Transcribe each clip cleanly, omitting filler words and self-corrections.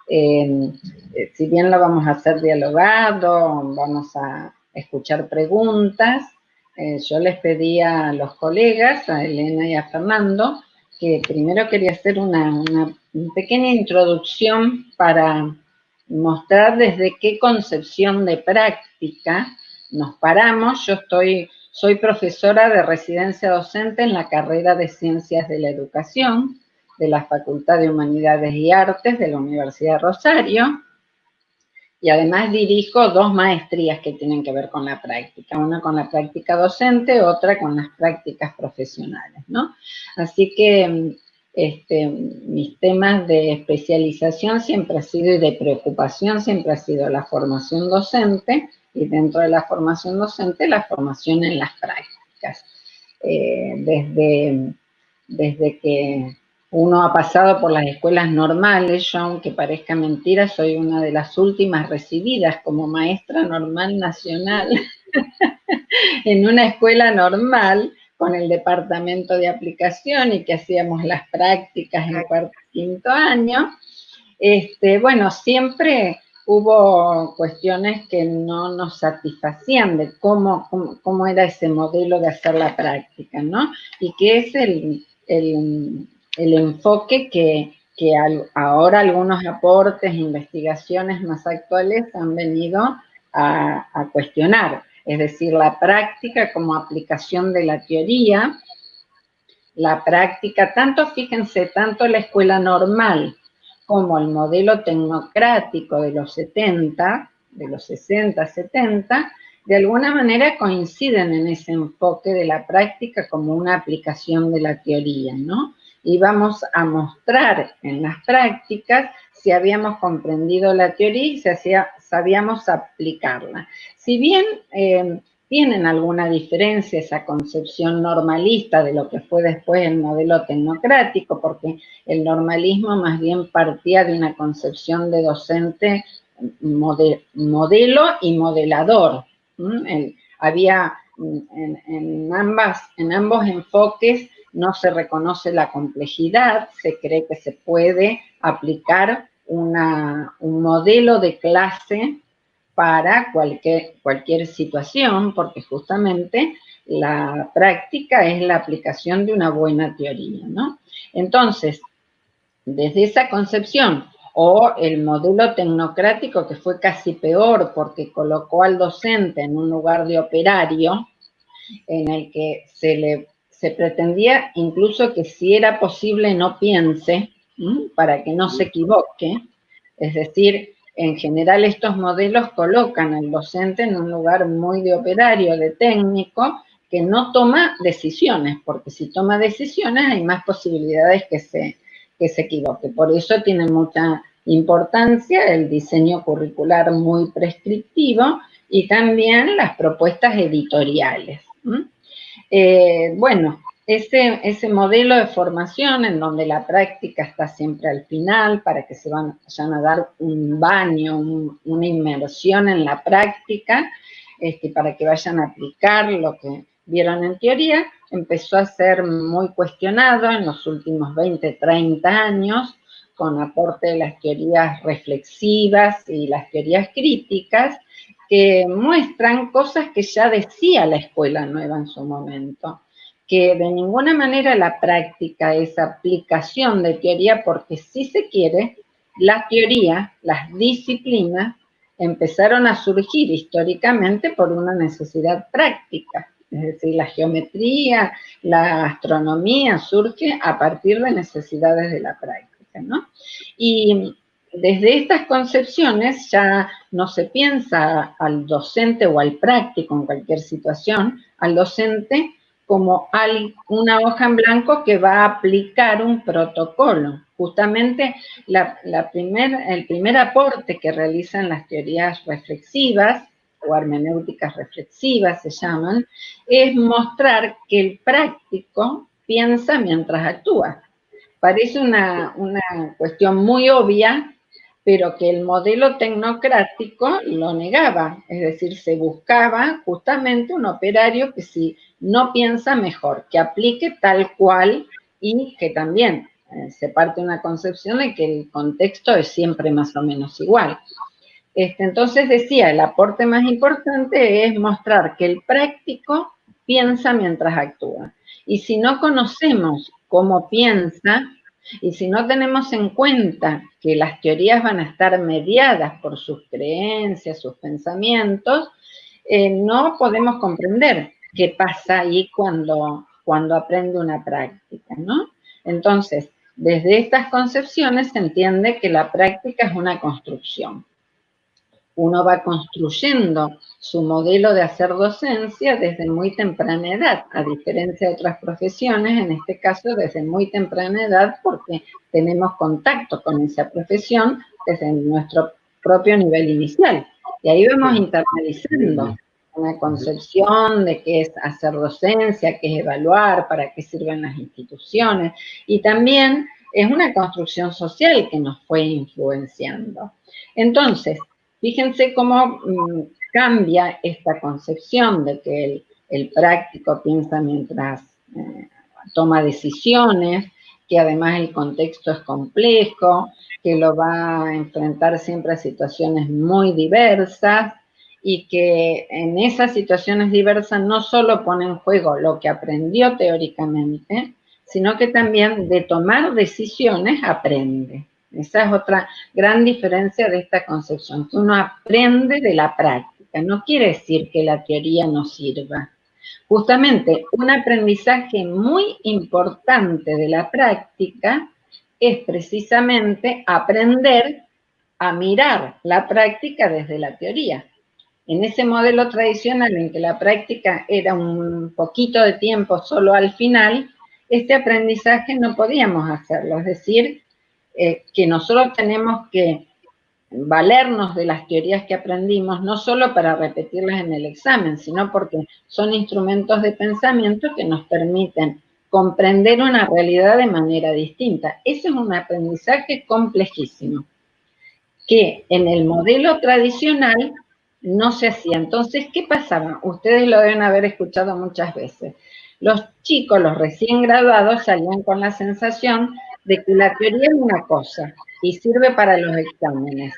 Si bien lo vamos a hacer dialogado, vamos a escuchar preguntas, yo les pedí a los colegas, a Elena y a Fernando, que primero quería hacer una pequeña introducción para mostrar desde qué concepción de práctica nos paramos. Yo soy profesora de residencia docente en la carrera de Ciencias de la Educación de la Facultad de Humanidades y Artes de la Universidad de Rosario, y además dirijo 2 maestrías que tienen que ver con la práctica, una con la práctica docente, otra con las prácticas profesionales, ¿no? Así que mis temas de especialización siempre ha sido, y de preocupación siempre ha sido, la formación docente, y dentro de la formación docente, la formación en las prácticas. Desde que uno ha pasado por las escuelas normales, yo, aunque parezca mentira, soy una de las últimas recibidas como maestra normal nacional en una escuela normal con el departamento de aplicación, y que hacíamos las prácticas en cuarto y quinto año. Bueno, siempre hubo cuestiones que no nos satisfacían de cómo era ese modelo de hacer la práctica, ¿no? Y que es el enfoque que ahora algunos aportes, investigaciones más actuales han venido a cuestionar. Es decir, la práctica como aplicación de la teoría, la práctica, fíjense, tanto la escuela normal como el modelo tecnocrático de los 70, de los 60, 70, de alguna manera coinciden en ese enfoque de la práctica como una aplicación de la teoría, ¿no? Y vamos a mostrar en las prácticas si habíamos comprendido la teoría y si sabíamos aplicarla. Si bien tienen alguna diferencia esa concepción normalista de lo que fue después el modelo tecnocrático, porque el normalismo más bien partía de una concepción de docente modelo y modelador. Había en ambos enfoques no se reconoce la complejidad, se cree que se puede aplicar un modelo de clase para cualquier situación, porque justamente la práctica es la aplicación de una buena teoría, ¿no? Entonces, desde esa concepción, o el modelo tecnocrático, que fue casi peor porque colocó al docente en un lugar de operario, en el que se pretendía incluso que si era posible no piense, para que no se equivoque. Es decir, en general estos modelos colocan al docente en un lugar muy de operario, de técnico, que no toma decisiones, porque si toma decisiones hay más posibilidades que se equivoque. Por eso tiene mucha importancia el diseño curricular muy prescriptivo y también las propuestas editoriales. Bueno, ese modelo de formación en donde la práctica está siempre al final para que se vayan a dar un baño, una inmersión en la práctica, para que vayan a aplicar lo que vieron en teoría, empezó a ser muy cuestionado en los últimos 20, 30 años, con aporte de las teorías reflexivas y las teorías críticas, que muestran cosas que ya decía la escuela nueva en su momento, que de ninguna manera la práctica es aplicación de teoría, porque si se quiere, la teoría, las disciplinas, empezaron a surgir históricamente por una necesidad práctica. Es decir, la geometría, la astronomía surge a partir de necesidades de la práctica, ¿no? Y desde estas concepciones ya no se piensa al docente o al práctico en cualquier situación, al docente como una hoja en blanco que va a aplicar un protocolo. Justamente el primer aporte que realizan las teorías reflexivas, o hermenéuticas reflexivas se llaman, es mostrar que el práctico piensa mientras actúa. Parece una cuestión muy obvia, pero que el modelo tecnocrático lo negaba, es decir, se buscaba justamente un operario que si no piensa mejor, que aplique tal cual, y que también se parte una concepción de que el contexto es siempre más o menos igual. Entonces decía, el aporte más importante es mostrar que el práctico piensa mientras actúa. Y si no conocemos cómo piensa, y si no tenemos en cuenta que las teorías van a estar mediadas por sus creencias, sus pensamientos, no podemos comprender qué pasa ahí cuando aprende una práctica, ¿no? Entonces, desde estas concepciones se entiende que la práctica es una construcción. Uno va construyendo su modelo de hacer docencia desde muy temprana edad, a diferencia de otras profesiones, en este caso desde muy temprana edad, porque tenemos contacto con esa profesión desde nuestro propio nivel inicial. Y ahí vamos internalizando una concepción de qué es hacer docencia, qué es evaluar, para qué sirven las instituciones, y también es una construcción social que nos fue influenciando. Entonces, fíjense cómo cambia esta concepción de que el práctico piensa mientras toma decisiones, que además el contexto es complejo, que lo va a enfrentar siempre a situaciones muy diversas y que en esas situaciones diversas no solo pone en juego lo que aprendió teóricamente, sino que también de tomar decisiones aprende. Esa es otra gran diferencia de esta concepción, que uno aprende de la práctica. No quiere decir que la teoría no sirva. Justamente, un aprendizaje muy importante de la práctica es precisamente aprender a mirar la práctica desde la teoría. En ese modelo tradicional en que la práctica era un poquito de tiempo solo al final, este aprendizaje no podíamos hacerlo, es decir, que nosotros tenemos que valernos de las teorías que aprendimos, no solo para repetirlas en el examen, sino porque son instrumentos de pensamiento que nos permiten comprender una realidad de manera distinta. Ese es un aprendizaje complejísimo, que en el modelo tradicional no se hacía. Entonces, ¿qué pasaba? Ustedes lo deben haber escuchado muchas veces. Los chicos, los recién graduados, salían con la sensación de que la teoría es una cosa y sirve para los exámenes,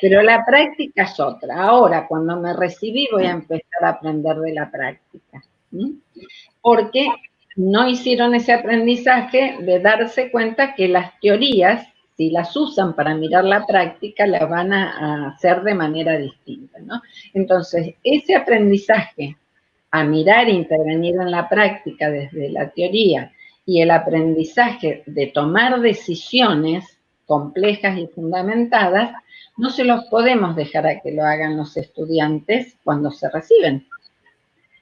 pero la práctica es otra. Ahora, cuando me recibí, voy a empezar a aprender de la práctica. Porque no hicieron ese aprendizaje de darse cuenta que las teorías, si las usan para mirar la práctica, la van a hacer de manera distinta, ¿no? Entonces, ese aprendizaje a mirar e intervenir en la práctica desde la teoría y el aprendizaje de tomar decisiones complejas y fundamentadas, no se los podemos dejar a que lo hagan los estudiantes cuando se reciben.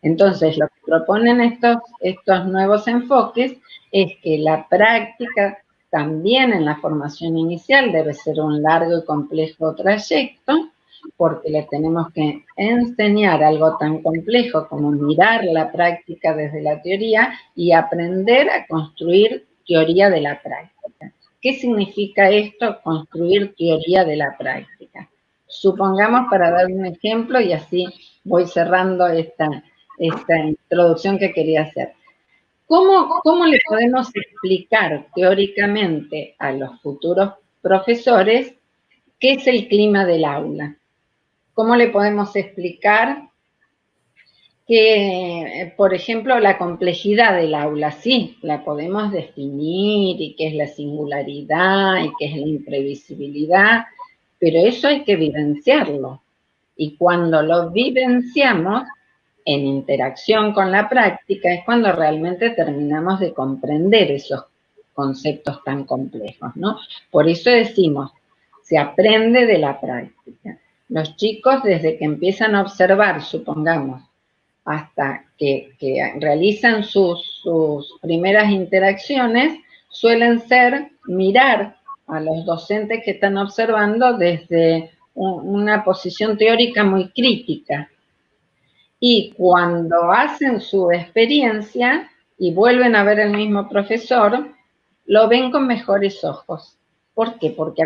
Entonces, lo que proponen estos nuevos enfoques es que la práctica también en la formación inicial debe ser un largo y complejo trayecto, porque le tenemos que enseñar algo tan complejo como mirar la práctica desde la teoría y aprender a construir teoría de la práctica. ¿Qué significa esto, construir teoría de la práctica? Supongamos, para dar un ejemplo, y así voy cerrando esta introducción que quería hacer. ¿Cómo le podemos explicar teóricamente a los futuros profesores qué es el clima del aula? ¿Cómo le podemos explicar que, por ejemplo, la complejidad del aula? Sí, la podemos definir, y qué es la singularidad, y qué es la imprevisibilidad, pero eso hay que vivenciarlo. Y cuando lo vivenciamos, en interacción con la práctica, es cuando realmente terminamos de comprender esos conceptos tan complejos, ¿no? Por eso decimos, se aprende de la práctica. Los chicos, desde que empiezan a observar, supongamos, hasta que realizan sus primeras interacciones, suelen ser mirar a los docentes que están observando desde una posición teórica muy crítica. Y cuando hacen su experiencia y vuelven a ver al mismo profesor, lo ven con mejores ojos. ¿Por qué? Porque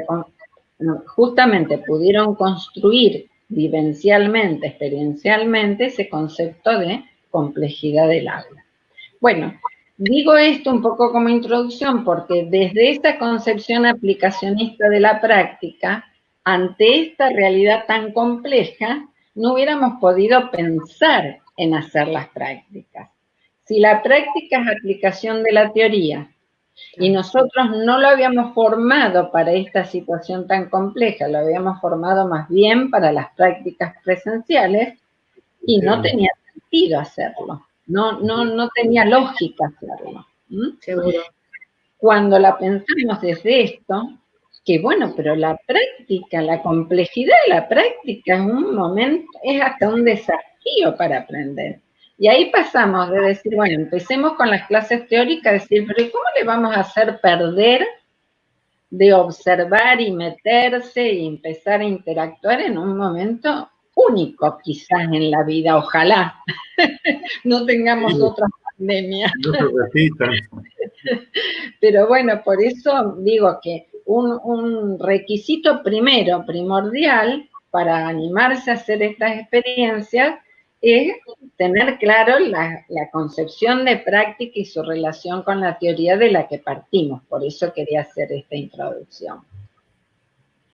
justamente pudieron construir vivencialmente, experiencialmente, ese concepto de complejidad del aula. Bueno, Digo esto un poco como introducción porque desde esta concepción aplicacionista de la práctica, ante esta realidad tan compleja, no hubiéramos podido pensar en hacer las prácticas. Si la práctica es aplicación de la teoría y nosotros no lo habíamos formado para esta situación tan compleja, lo habíamos formado más bien para las prácticas presenciales y no tenía sentido hacerlo. No tenía lógica hacerlo. Seguro. Cuando la pensamos desde esto, que bueno, pero la práctica, la complejidad de la práctica es un momento, es hasta un desafío para aprender. Y ahí pasamos de decir, bueno, empecemos con las clases teóricas, decir, pero ¿cómo le vamos a hacer perder de observar y meterse y empezar a interactuar en un momento único quizás en la vida? Ojalá no tengamos otra pandemia. No se repita. Pero bueno, por eso digo que un requisito primero, primordial, para animarse a hacer estas experiencias es tener claro la concepción de práctica y su relación con la teoría de la que partimos. Por eso quería hacer esta introducción.